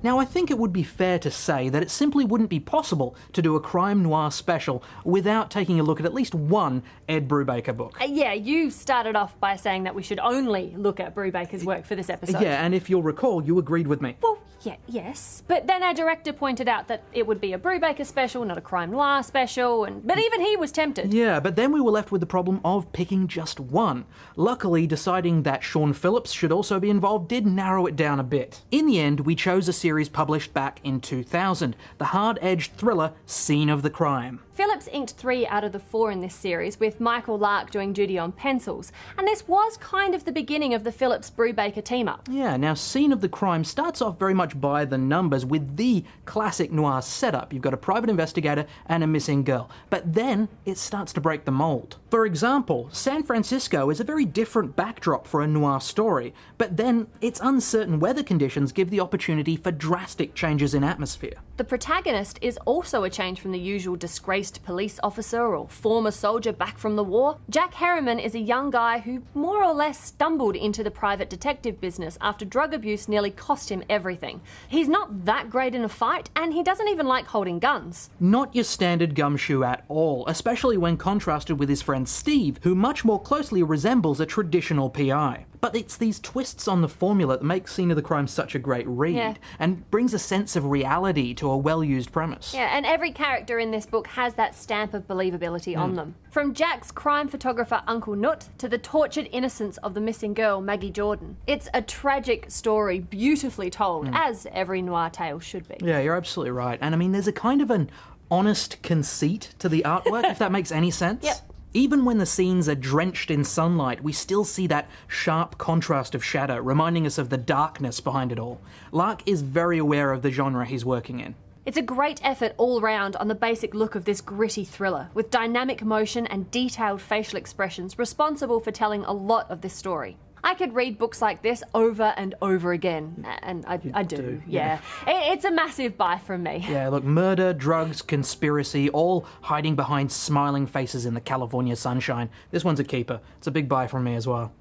Now, I think it would be fair to say that it simply wouldn't be possible to do a crime noir special without taking a look at least one Ed Brubaker book. Yeah, you started off by saying that we should only look at Brubaker's work for this episode. Yeah, and if you'll recall, you agreed with me. Well, yes. But then our director pointed out that it would be a Brubaker special, not a crime noir special, but even he was tempted. Yeah, but then we were left with the problem of picking just one. Luckily, deciding that Sean Phillips should also be involved did narrow it down a bit. In the end, we chose a series published back in 2000, the hard-edged thriller Scene of the Crime. Phillips inked 3 out of the 4 in this series, with Michael Lark doing duty on pencils, and this was kind of the beginning of the Phillips-Brubaker team-up. Yeah, now Scene of the Crime starts off very much by the numbers with the classic noir setup. You've got a private investigator and a missing girl, but then it starts to break the mold. For example, San Francisco is a very different backdrop for a noir story, but then its uncertain weather conditions give the opportunity for drastic changes in atmosphere. The protagonist is also a change from the usual disgraced police officer or former soldier back from the war. Jack Harriman is a young guy who more or less stumbled into the private detective business after drug abuse nearly cost him everything. He's not that great in a fight, and he doesn't even like holding guns. Not your standard gumshoe at all, especially when contrasted with his friend Steve, who much more closely resembles a traditional PI. But it's these twists on the formula that make Scene of the Crime such a great read, and brings a sense of reality to a well-used premise. Yeah, and every character in this book has that stamp of believability on them. From Jack's crime photographer Uncle Nut to the tortured innocence of the missing girl Maggie Jordan. It's a tragic story, beautifully told, as every noir tale should be. Yeah, you're absolutely right. And I mean, there's a kind of an honest conceit to the artwork, if that makes any sense. Yep. Even when the scenes are drenched in sunlight, we still see that sharp contrast of shadow, reminding us of the darkness behind it all. Lark is very aware of the genre he's working in. It's a great effort all round on the basic look of this gritty thriller, with dynamic motion and detailed facial expressions responsible for telling a lot of this story. I could read books like this over and over again, and I do, yeah. It's a massive buy from me. Yeah, look, murder, drugs, conspiracy, all hiding behind smiling faces in the California sunshine. This one's a keeper. It's a big buy from me as well.